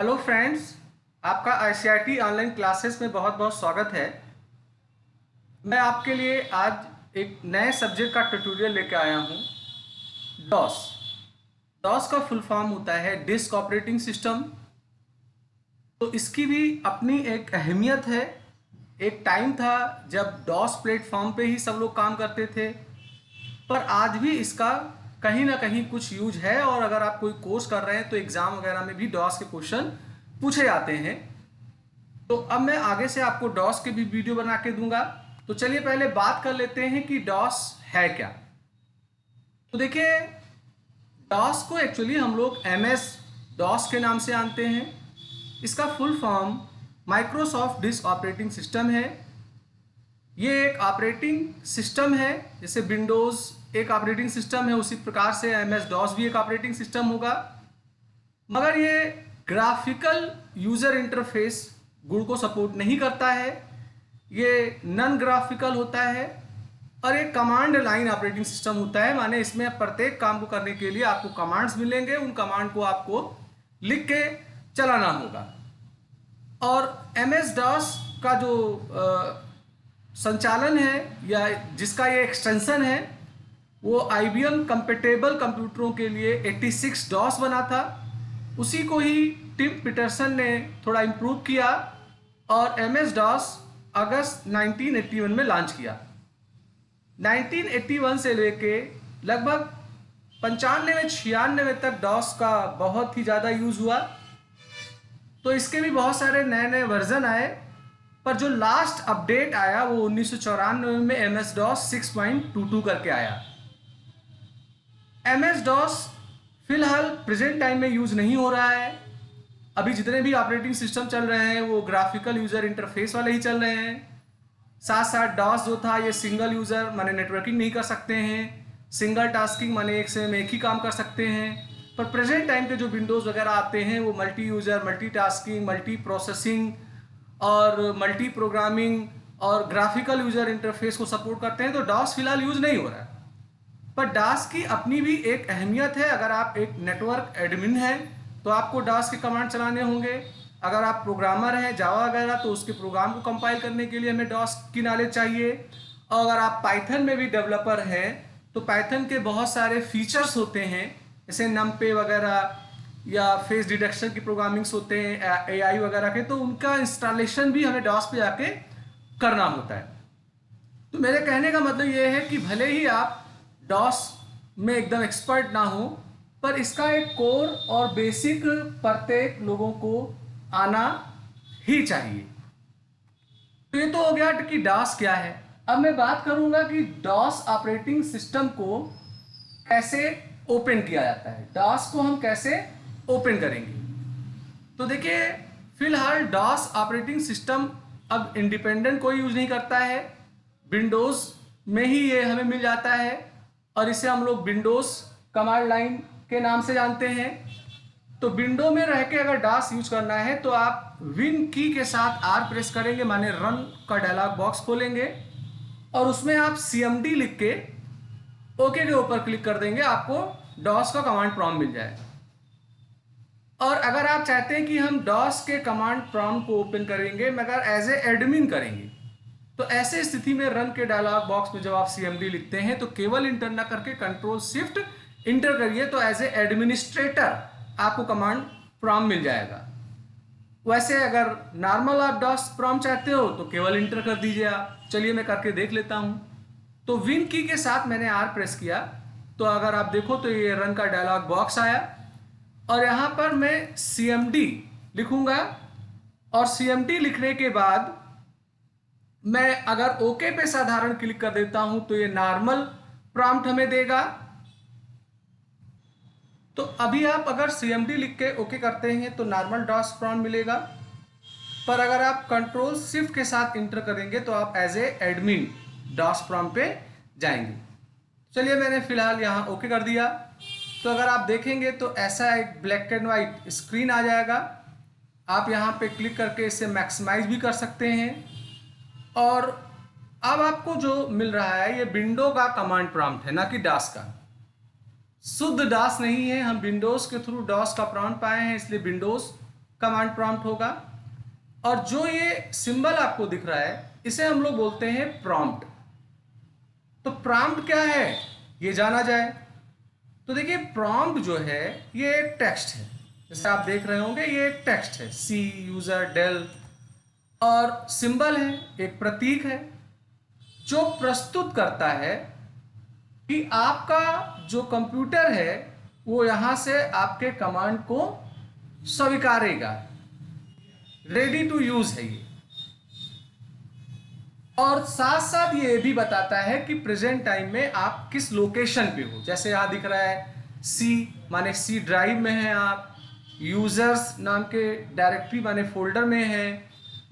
Hello friends, आपका ICIT online classes में बहुत बहुत स्वागत है। मैं आपके लिए आज एक नए सब्जेक्ट का ट्यूटोरियल लेकर आया हूँ। डॉस। डॉस का फुल फॉर्म होता है डिस्क ऑपरेटिंग सिस्टम। तो इसकी भी अपनी एक अहमियत है। एक टाइम था जब डॉस प्लेटफॉर्म पे ही सब लोग काम करते थे, पर आज भी इसका कहीं ना कहीं कुछ यूज है। और अगर आप कोई कोर्स कर रहे हैं तो एग्जाम वगैरह में भी डॉस के क्वेश्चन पूछे जाते हैं। तो अब मैं आगे से आपको डॉस के भी वीडियो बना के दूंगा। तो चलिए पहले बात कर लेते हैं कि डॉस है क्या। तो देखिए, डॉस को एक्चुअली हम लोग एमएस डॉस के नाम से जानते हैं। इसका full form Microsoft disk operating system है। ये एक ऑपरेटिंग सिस्टम है, जैसे विंडोज एक ऑपरेटिंग सिस्टम है उसी प्रकार से एमएस डॉस भी एक ऑपरेटिंग सिस्टम होगा। मगर ये ग्राफिकल यूजर इंटरफेस गुण को सपोर्ट नहीं करता है। ये नॉन ग्राफिकल होता है और एक कमांड लाइन ऑपरेटिंग सिस्टम होता है। माने इसमें प्रत्येक काम को करने के लिए आपको कमांड्स मिलेंगे, उन कमांड को आपको लिख के चलाना होगा। और एम एस डॉस का जो संचालन है या जिसका ये एक्सटेंशन है, वो IBM कंपेटेबल कंप्यूटरों के लिए 86 डॉस बना था। उसी को ही टिम पीटरसन ने थोड़ा इम्प्रूव किया और MS डॉस अगस्त 1981 में लॉन्च किया। 1981 से लेके लगभग 95-96 तक डॉस का बहुत ही ज़्यादा यूज़ हुआ। तो इसके भी बहुत सारे नए नए वर्जन आए, पर जो लास्ट अपडेट आया वो 1994 में MS डॉस 6.22 करके आया। MS डॉस फिलहाल प्रेजेंट टाइम में यूज़ नहीं हो रहा है। अभी जितने भी ऑपरेटिंग सिस्टम चल रहे हैं वो ग्राफिकल यूज़र इंटरफेस वाले ही चल रहे हैं। साथ साथ डॉस जो था ये सिंगल यूज़र माने नेटवर्किंग नहीं कर सकते हैं, सिंगल टास्किंग माने एक से एक ही काम कर सकते हैं। पर प्रेजेंट टाइम के जो विंडोज़ वगैरह आते हैं वो multi user, multi tasking, multi processing और मल्टी प्रोग्रामिंग और ग्राफिकल यूज़र इंटरफेस को सपोर्ट करते हैं। तो डॉस फिलहाल यूज़ नहीं हो रहा है। पर डॉस की अपनी भी एक अहमियत है। अगर आप एक नेटवर्क एडमिन हैं तो आपको डॉस के कमांड चलाने होंगे। अगर आप प्रोग्रामर हैं जावा वगैरह तो उसके प्रोग्राम को कंपाइल करने के लिए हमें डॉस की नॉलेज चाहिए। और अगर आप पाइथन में भी डेवलपर हैं तो पाइथन के बहुत सारे फीचर्स होते हैं, जैसे नमपे वगैरह या फेस डिटेक्शन की प्रोग्रामिंग्स होते हैं AI वगैरह के, तो उनका इंस्टॉलेशन भी हमें डॉस पे जाके करना होता है। तो मेरे कहने का मतलब ये है कि भले ही आप डॉस में एकदम एक्सपर्ट ना हो, पर इसका एक कोर और बेसिक प्रत्येक लोगों को आना ही चाहिए। तो ये तो हो गया कि डॉस क्या है। अब मैं बात करूंगा कि डॉस ऑपरेटिंग सिस्टम को कैसे ओपन किया जाता है, डॉस को हम कैसे ओपन करेंगे। तो देखिए, फिलहाल डॉस ऑपरेटिंग सिस्टम अब इंडिपेंडेंट कोई यूज नहीं करता है। विंडोज में ही ये हमें मिल जाता है और इसे हम लोग विंडोज कमांड लाइन के नाम से जानते हैं। तो विंडो में रह के अगर डॉस यूज करना है तो आप विन की के साथ R प्रेस करेंगे, माने रन का डायलॉग बॉक्स खोलेंगे और उसमें आप CMD लिख के ओके के ऊपर क्लिक कर देंगे, आपको डॉस का कमांड प्रॉम्प्ट मिल जाएगा। और अगर आप चाहते हैं कि हम डॉस के कमांड प्रॉम्प्ट को ओपन करेंगे मगर एज ए एडमिन करेंगे, तो ऐसे स्थिति में रन के डायलॉग बॉक्स में जब आप CMD लिखते हैं तो केवल इंटर ना करके कंट्रोल शिफ्ट इंटर करिए, तो एज ए एडमिनिस्ट्रेटर आपको कमांड प्रॉम्प्ट मिल जाएगा। वैसे अगर नॉर्मल आप डॉस प्रॉम्प्ट चाहते हो तो केवल इंटर कर दीजिए आप। चलिए मैं करके देख लेता हूं। तो विन की के साथ मैंने R प्रेस किया, तो अगर आप देखो तो ये रन का डायलॉग बॉक्स आया और यहां पर मैं CMD लिखूंगा और CMD लिखने के बाद मैं अगर ओके पे साधारण क्लिक कर देता हूं तो ये नॉर्मल प्रॉम्प्ट हमें देगा। तो अभी आप अगर CMD लिख के ओके करते हैं तो नॉर्मल डॉस प्रॉम्प्ट मिलेगा, पर अगर आप कंट्रोल शिफ्ट के साथ इंटर करेंगे तो आप as a admin DOS prompt पे जाएंगे। चलिए मैंने फिलहाल यहाँ ओके कर दिया। तो अगर आप देखेंगे तो ऐसा एक ब्लैक एंड वाइट स्क्रीन आ जाएगा। आप यहाँ पे क्लिक करके इसे मैक्सिमाइज भी कर सकते हैं। और अब आपको जो मिल रहा है ये विंडो का कमांड प्रॉम्प्ट है, ना कि डॉस का। शुद्ध डॉस नहीं है, हम विंडोज के थ्रू डॉस का प्रॉम्प्ट पाए हैं, इसलिए विंडोज कमांड प्रॉम्प्ट होगा। और जो ये सिंबल आपको दिख रहा है इसे हम लोग बोलते हैं प्रॉम्प्ट। तो प्रॉम्प्ट क्या है ये जाना जाए। तो देखिए प्रॉम्प्ट जो है ये एक टेक्स्ट है, जैसे आप देख रहे होंगे ये एक टेक्स्ट है, सी यूजर डेल, और सिंबल है एक प्रतीक है जो प्रस्तुत करता है कि आपका जो कंप्यूटर है वो यहां से आपके कमांड को स्वीकारेगा, रेडी टू यूज है ये। और साथ साथ ये भी बताता है कि प्रेजेंट टाइम में आप किस लोकेशन पे हो। जैसे यहां दिख रहा है सी माने सी ड्राइव में है आप, यूजर्स नाम के डायरेक्टरी माने फोल्डर में है,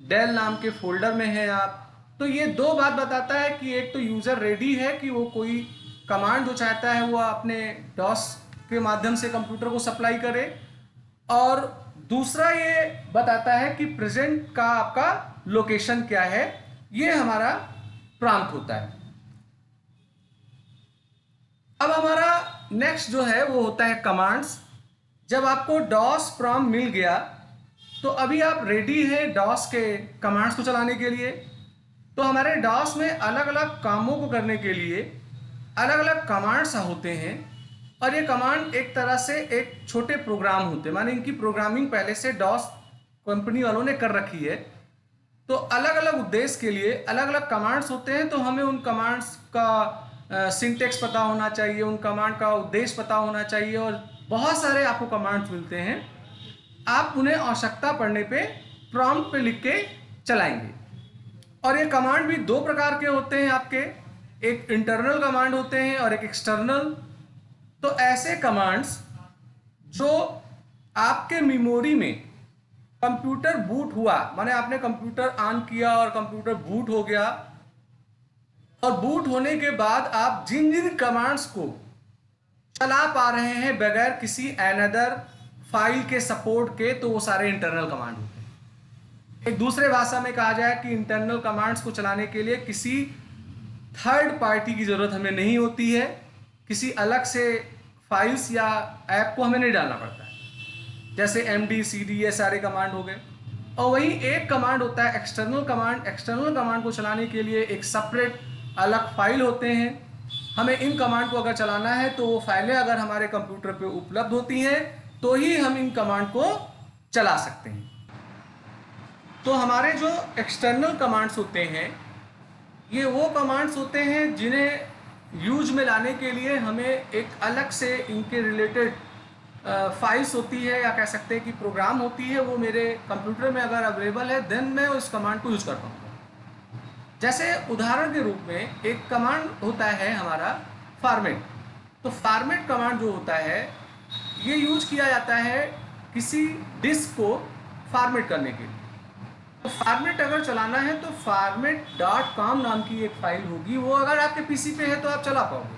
डेल नाम के फोल्डर में है आप। तो ये दो बात बताता है कि एक तो यूजर रेडी है कि वो कोई कमांड जो चाहता है वो अपने डॉस के माध्यम से कंप्यूटर को सप्लाई करे, और दूसरा ये बताता है कि प्रेजेंट का आपका लोकेशन क्या है। ये हमारा प्रॉम्प्ट होता है। अब हमारा नेक्स्ट जो है वो होता है कमांड्स। जब आपको डॉस प्रॉम्प्ट मिल गया तो अभी आप रेडी है डॉस के कमांड्स को चलाने के लिए। तो हमारे डॉस में अलग अलग कामों को करने के लिए अलग अलग कमांड्स होते हैं, और ये कमांड एक तरह से एक छोटे प्रोग्राम होते हैं, माने इनकी प्रोग्रामिंग पहले से डॉस कंपनी वालों ने कर रखी है। तो अलग अलग उद्देश्य के लिए अलग अलग कमांड्स होते हैं, तो हमें उन कमांड्स का सिंटेक्स पता होना चाहिए, उन कमांड का उद्देश्य पता होना चाहिए, और बहुत सारे आपको कमांड्स मिलते हैं। आप उन्हें आवश्यकता पड़ने पे प्रॉम्प्ट पे लिख के चलाएंगे। और ये कमांड भी दो प्रकार के होते हैं आपके, एक इंटरनल कमांड होते हैं और एक एक्सटर्नल। तो ऐसे कमांड्स जो आपके मेमोरी में कंप्यूटर बूट हुआ, माने आपने कंप्यूटर ऑन किया और कंप्यूटर बूट हो गया, और बूट होने के बाद आप जिन जिन कमांड्स को चला पा रहे हैं बगैर किसी अनदर फाइल के सपोर्ट के, तो वो सारे इंटरनल कमांड होते हैं। एक दूसरे भाषा में कहा जाए कि इंटरनल कमांड्स को चलाने के लिए किसी थर्ड पार्टी की जरूरत हमें नहीं होती है, किसी अलग से फाइल्स या ऐप को हमें नहीं डालना पड़ता है। जैसे MD CD ये सारे कमांड हो गए। और वहीं एक कमांड होता है एक्सटर्नल कमांड। एक्सटर्नल कमांड को चलाने के लिए एक सेपरेट अलग फाइल होते हैं। हमें इन कमांड को अगर चलाना है तो वो फाइलें अगर हमारे कंप्यूटर पे उपलब्ध होती हैं तो ही हम इन कमांड को चला सकते हैं। तो हमारे जो एक्सटर्नल कमांड्स होते हैं ये वो कमांड्स होते हैं जिन्हें यूज में लाने के लिए हमें एक अलग से इनके रिलेटेड फाइल्स होती है, या कह सकते हैं कि प्रोग्राम होती है, वो मेरे कंप्यूटर में अगर अवेलेबल है देन मैं उस कमांड को यूज कर पाऊंगा। जैसे उदाहरण के रूप में एक कमांड होता है हमारा फॉर्मेट। तो फॉर्मेट कमांड जो होता है ये यूज किया जाता है किसी डिस्क को फॉर्मेट करने के लिए। तो फॉर्मेट अगर चलाना है तो format.com नाम की एक फाइल होगी, वो अगर आपके पीसी पे है तो आप चला पाओगे,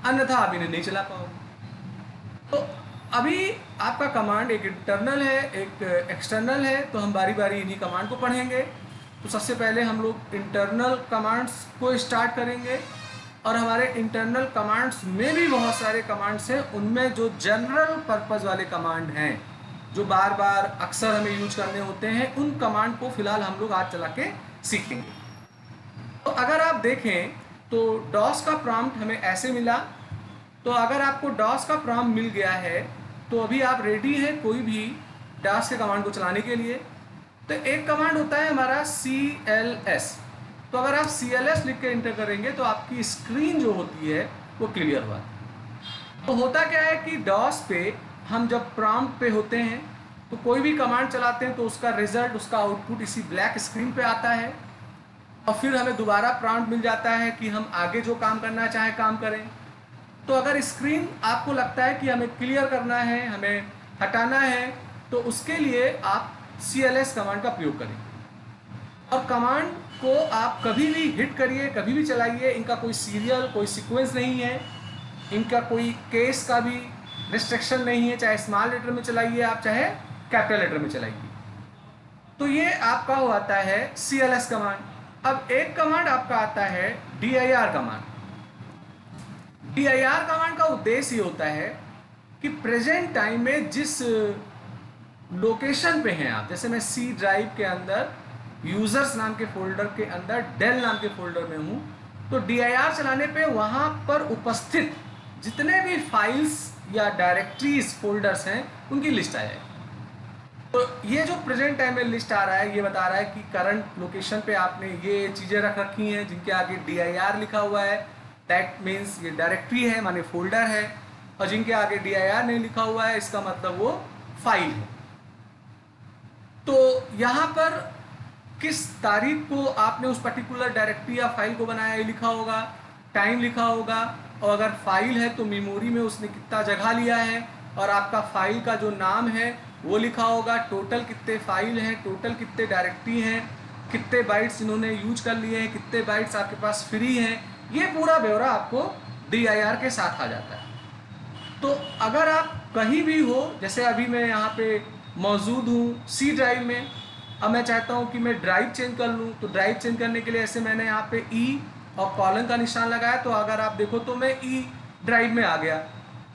अन्यथा आप इन्हें नहीं चला पाओगे। तो अभी आपका कमांड एक इंटरनल है एक एक्सटर्नल है, तो हम बारी बारी इन्हीं कमांड को पढ़ेंगे। तो सबसे पहले हम लोग इंटरनल कमांड्स को स्टार्ट करेंगे, और हमारे इंटरनल कमांड्स में भी बहुत सारे कमांड्स हैं। उनमें जो जनरल पर्पस वाले कमांड हैं जो बार बार अक्सर हमें यूज करने होते हैं, उन कमांड को फिलहाल हम लोग आज चला के सीखेंगे। तो अगर आप देखें तो डॉस का प्रॉम्प्ट हमें ऐसे मिला। तो अगर आपको डॉस का प्रॉम्प्ट मिल गया है तो अभी आप रेडी हैं कोई भी डॉस के कमांड को चलाने के लिए। तो एक कमांड होता है हमारा CLS। तो अगर आप CLS लिख के इंटर करेंगे तो आपकी स्क्रीन जो होती है वो क्लियर हुआ। तो होता क्या है कि डॉस पे हम जब प्रॉम्प्ट पे होते हैं तो कोई भी कमांड चलाते हैं तो उसका रिजल्ट, उसका आउटपुट इसी ब्लैक स्क्रीन पे आता है, और फिर हमें दोबारा प्रॉम्प्ट मिल जाता है कि हम आगे जो काम करना चाहें काम करें। तो अगर स्क्रीन आपको लगता है कि हमें क्लियर करना है, हमें हटाना है, तो उसके लिए आप CLS कमांड का प्रयोग करें। और कमांड को आप कभी भी हिट करिए, कभी भी चलाइए, इनका कोई सीरियल कोई सीक्वेंस नहीं है, इनका कोई केस का भी रिस्ट्रिक्शन नहीं है, चाहे स्मॉल लेटर में चलाइए आप चाहे कैपिटल लेटर में चलाइए। तो ये आपका हो आता है CLS कमांड। अब एक कमांड आपका आता है DIR कमांड। DIR कमांड का उद्देश्य ये होता है कि प्रेजेंट टाइम में जिस लोकेशन पे हैं आप, जैसे मैं सी ड्राइव के अंदर यूजर्स नाम के फोल्डर के अंदर डेल नाम के फोल्डर में हूँ, तो dir चलाने पे वहाँ पर उपस्थित जितने भी फाइल्स या डायरेक्टरीज फोल्डर्स हैं उनकी लिस्ट आ जाएगी। तो ये जो प्रेजेंट टाइम में लिस्ट आ रहा है ये बता रहा है कि करंट लोकेशन पे आपने ये चीज़ें रख रखी हैं जिनके आगे dir लिखा हुआ है, दैट मीन्स ये डायरेक्टरी है माने फोल्डर है, और जिनके आगे dir नहीं लिखा हुआ है इसका मतलब वो फाइल है। तो यहाँ पर किस तारीख को आपने उस पर्टिकुलर डायरेक्टरी या फाइल को बनाया ये लिखा होगा, टाइम लिखा होगा, और अगर फाइल है तो मेमोरी में उसने कितना जगह लिया है, और आपका फाइल का जो नाम है वो लिखा होगा, टोटल कितने फाइल हैं, टोटल कितने डायरेक्टरी हैं, कितने बाइट्स इन्होंने यूज कर लिए हैं, कितने बाइट्स आपके पास फ्री हैं, ये पूरा ब्यौरा आपको dir के साथ आ जाता है। तो अगर आप कहीं भी हो, जैसे अभी मैं यहाँ पे मौजूद हूँ सी ड्राइव में, अब मैं चाहता हूँ कि मैं ड्राइव चेंज कर लूँ, तो ड्राइव चेंज करने के लिए ऐसे मैंने यहाँ पे ई और कॉलन का निशान लगाया, तो अगर आप देखो तो मैं ई ड्राइव में आ गया।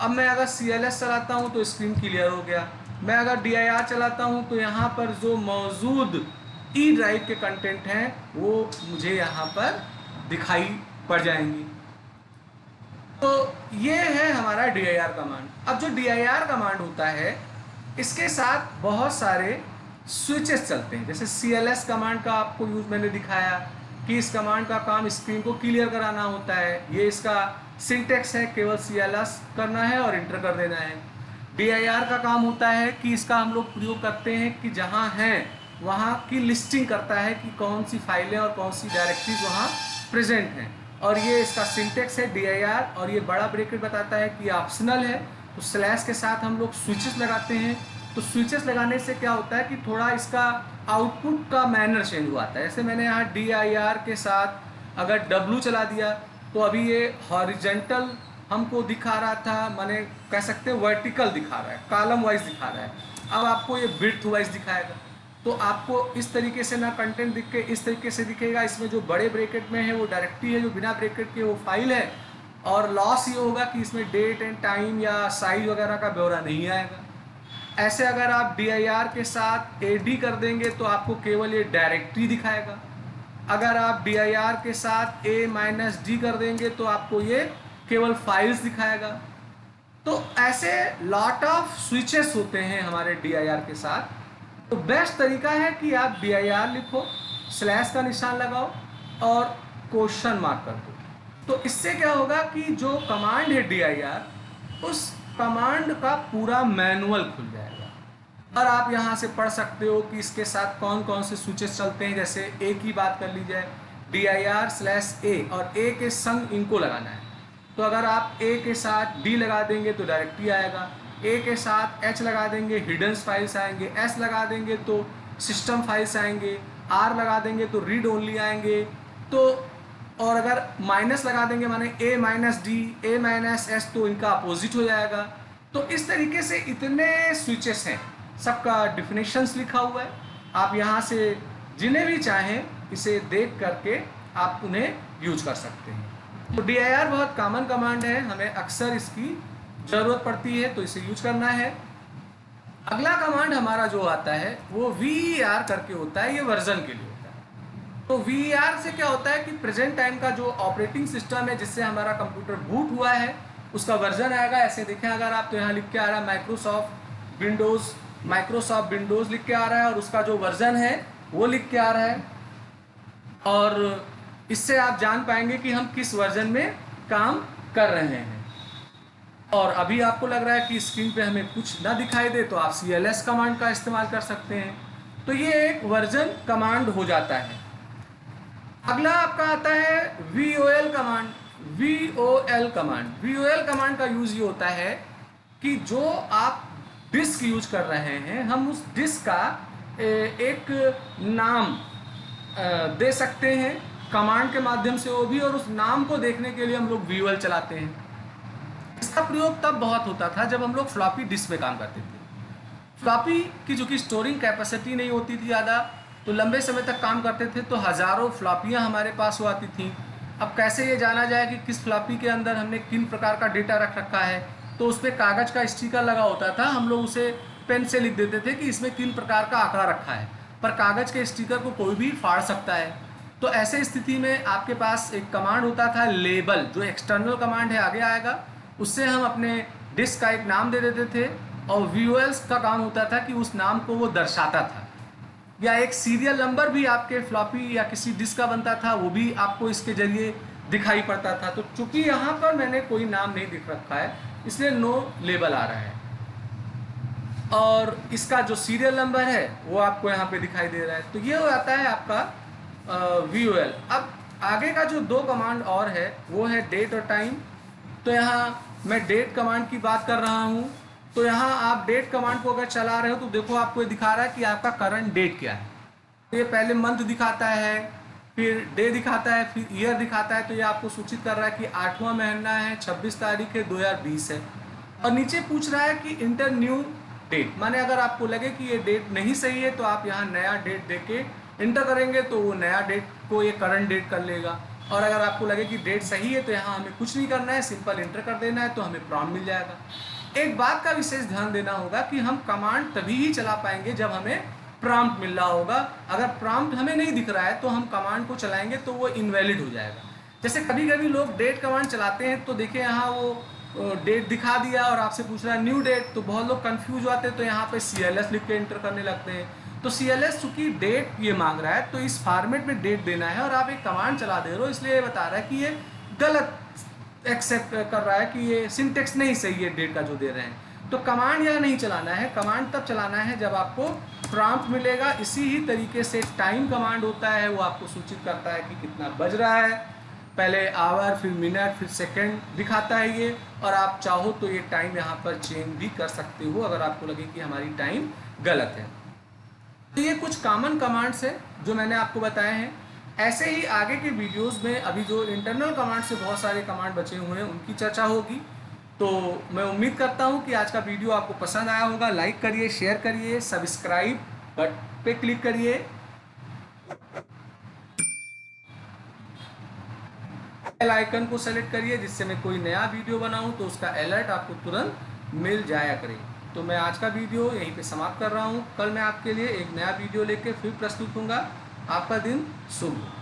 अब मैं अगर CLS चलाता हूँ तो स्क्रीन क्लियर हो गया, मैं अगर dir चलाता हूँ तो यहाँ पर जो मौजूद ई ड्राइव के कंटेंट हैं वो मुझे यहाँ पर दिखाई पड़ जाएंगी। तो ये है हमारा dir कमांड। अब जो dir कमांड होता है इसके साथ बहुत सारे स्विचेस चलते हैं, जैसे CLS कमांड का आपको यूज मैंने दिखाया कि इस कमांड का काम स्क्रीन को क्लियर कराना होता है, ये इसका सिंटेक्स है, केवल CLS करना है और इंटर कर देना है। dir का काम होता है कि इसका हम लोग प्रयोग करते हैं कि जहाँ हैं वहाँ की लिस्टिंग करता है कि कौन सी फाइलें और कौन सी डायरेक्टरीज वहाँ प्रेजेंट हैं, और ये इसका सिंटेक्स है dir, और ये बड़ा ब्रैकेट बताता है कि ऑप्शनल है, तो स्लैश के साथ हम लोग स्विचेस लगाते हैं। तो स्विचेस लगाने से क्या होता है कि थोड़ा इसका आउटपुट का मैनर चेंज हुआ था। जैसे मैंने यहाँ dir के साथ अगर w चला दिया तो अभी ये हॉरिजेंटल हमको दिखा रहा था, माने कह सकते हैं वर्टिकल दिखा रहा है, कॉलम वाइज दिखा रहा है। अब आपको ये विड्थ वाइज दिखाएगा, तो आपको इस तरीके से ना कंटेंट दिख के इस तरीके से दिखेगा। इसमें जो बड़े ब्रैकेट में है वो डायरेक्टरी है, जो बिना ब्रैकेट के वो फाइल है, और लॉस ये होगा कि इसमें डेट एंड टाइम या साइज वगैरह का ब्यौरा नहीं आएगा। ऐसे अगर आप dir के साथ ad कर देंगे तो आपको केवल ये डायरेक्टरी दिखाएगा। अगर आप dir के साथ a-d कर देंगे तो आपको ये केवल फाइल्स दिखाएगा। तो ऐसे लॉट ऑफ स्विचेस होते हैं हमारे dir के साथ। तो बेस्ट तरीका है कि आप dir लिखो, स्लैश का निशान लगाओ और क्वेश्चन मार्क कर दो। तो इससे क्या होगा कि जो कमांड है dir, उस कमांड का पूरा मैनुअल खुल जाएगा और आप यहाँ से पढ़ सकते हो कि इसके साथ कौन कौन से स्विचेस चलते हैं। जैसे a की बात कर ली जाए, dir/a, और a के संग इनको लगाना है। तो अगर आप a के साथ d लगा देंगे तो डायरेक्टरी आएगा, a के साथ h लगा देंगे हिडन फाइल्स आएंगे, s लगा देंगे तो सिस्टम फाइल्स आएंगे, r लगा देंगे तो रीड ओनली आएंगे, तो और अगर माइनस लगा देंगे माने a-d, a-s, तो इनका अपोजिट हो जाएगा। तो इस तरीके से इतने स्विचेस हैं, सबका डिफिनेशंस लिखा हुआ है। आप यहाँ से जिन्हें भी चाहें इसे देख करके आप उन्हें यूज कर सकते हैं। तो dir बहुत कॉमन कमांड है, हमें अक्सर इसकी ज़रूरत पड़ती है तो इसे यूज करना है। अगला कमांड हमारा जो आता है वो ver करके होता है, ये वर्जन के लिए होता है। तो ver से क्या होता है कि प्रेजेंट टाइम का जो ऑपरेटिंग सिस्टम है जिससे हमारा कंप्यूटर बूट हुआ है उसका वर्जन आएगा। ऐसे देखें अगर आप तो यहाँ लिख के आ रहा है माइक्रोसॉफ्ट विंडोज़ लिख के आ रहा है और उसका जो वर्जन है वो लिख के आ रहा है, और इससे आप जान पाएंगे कि हम किस वर्जन में काम कर रहे हैं। और अभी आपको लग रहा है कि स्क्रीन पे हमें कुछ ना दिखाई दे तो आप CLS कमांड का इस्तेमाल कर सकते हैं। तो ये एक वर्जन कमांड हो जाता है। अगला आपका आता है VOL कमांड। VOL कमांड का यूज ये होता है कि जो आप डिस्क यूज कर रहे हैं हम उस डिस्क का एक नाम दे सकते हैं कमांड के माध्यम से वो भी, और उस नाम को देखने के लिए हम लोग VOL चलाते हैं। इसका प्रयोग तब बहुत होता था जब हम लोग फ्लॉपी डिस्क पे काम करते थे। फ्लॉपी की जो कि स्टोरिंग कैपेसिटी नहीं होती थी ज़्यादा, तो लंबे समय तक काम करते थे तो हज़ारों फ्लॉपियाँ हमारे पास हो आती थी। अब कैसे ये जाना जाए कि किस फ्लॉपी के अंदर हमने किन प्रकार का डेटा रख रखा है, तो उस पर कागज़ का स्टिकर लगा होता था, हम लोग उसे पेन से लिख देते थे कि इसमें 3 प्रकार का आंकड़ा रखा है, पर कागज़ के स्टिकर को कोई भी फाड़ सकता है। तो ऐसे स्थिति में आपके पास एक कमांड होता था लेबल, जो एक्सटर्नल कमांड है, आगे आएगा। उससे हम अपने डिस्क का एक नाम दे देते थे और व्यूअर्स का काम होता था कि उस नाम को वो दर्शाता था, या एक सीरियल नंबर भी आपके फ्लॉपी या किसी डिस्क का बनता था, वो भी आपको इसके जरिए दिखाई पड़ता था। तो चूंकि यहाँ पर मैंने कोई नाम नहीं दिख रखा है, इसलिए नो लेबल आ रहा है, और इसका जो सीरियल नंबर है वो आपको यहाँ पे दिखाई दे रहा है। तो ये हो जाता है आपका VOL। अब आगे का जो 2 कमांड और है वो है डेट और टाइम। तो यहाँ मैं डेट कमांड की बात कर रहा हूँ। तो यहाँ आप डेट कमांड को अगर चला रहे हो तो देखो आपको ये दिखा रहा है कि आपका करंट डेट क्या है। तो ये पहले मंथ दिखाता है, फिर डे दिखाता है, फिर ईयर दिखाता है। तो ये आपको सूचित कर रहा है कि 8वां महीना है, 26 तारीख है, 2020 है। और नीचे पूछ रहा है कि इंटर न्यू डेट, माने अगर आपको लगे कि ये डेट नहीं सही है तो आप यहाँ नया डेट देके इंटर करेंगे तो वो नया डेट को ये करंट डेट कर लेगा। और अगर आपको लगे कि डेट सही है तो यहाँ हमें कुछ नहीं करना है, सिंपल इंटर कर देना है, तो हमें प्रॉम्प्ट मिल जाएगा। एक बात का विशेष ध्यान देना होगा कि हम कमांड तभी ही चला पाएंगे जब हमें प्रॉम्प्ट मिल रहा होगा। अगर प्रॉम्प्ट हमें नहीं दिख रहा है तो हम कमांड को चलाएंगे तो वो इनवैलिड हो जाएगा। जैसे कभी कभी लोग डेट कमांड चलाते हैं तो देखिए यहाँ वो डेट दिखा दिया और आपसे पूछ रहा है न्यू डेट, तो बहुत लोग कंफ्यूज होते हैं, तो यहाँ पे CLS लिख के इंटर करने लगते हैं। तो CLS चूंकि डेट ये मांग रहा है तो इस फॉर्मेट में डेट देना है, और आप एक कमांड चला दे रहे हो, इसलिए ये बता रहा है कि ये गलत एक्सेप्ट कर रहा है कि ये सिंटेक्स नहीं सही है डेट का जो दे रहे हैं। तो कमांड यह नहीं चलाना है, कमांड तब चलाना है जब आपको प्रॉम्प्ट मिलेगा। इसी ही तरीके से टाइम कमांड होता है, वो आपको सूचित करता है कि कितना बज रहा है, पहले आवर, फिर मिनट, फिर सेकंड दिखाता है ये। और आप चाहो तो ये टाइम यहाँ पर चेंज भी कर सकते हो अगर आपको लगे कि हमारी टाइम गलत है। तो ये कुछ कॉमन कमांड्स है जो मैंने आपको बताए हैं। ऐसे ही आगे के वीडियोस में अभी जो इंटरनल कमांड से बहुत सारे कमांड बचे हुए हैं उनकी चर्चा होगी। तो मैं उम्मीद करता हूँ कि आज का वीडियो आपको पसंद आया होगा। लाइक करिए, शेयर करिए, सब्सक्राइब बटन पे क्लिक करिए, बेल आइकन को सेलेक्ट करिए, जिससे मैं कोई नया वीडियो बनाऊं तो उसका अलर्ट आपको तुरंत मिल जाया करे। तो मैं आज का वीडियो यहीं पे समाप्त कर रहा हूं। कल मैं आपके लिए एक नया वीडियो लेकर फिर प्रस्तुत होऊंगा। आपका दिन शुभ हो।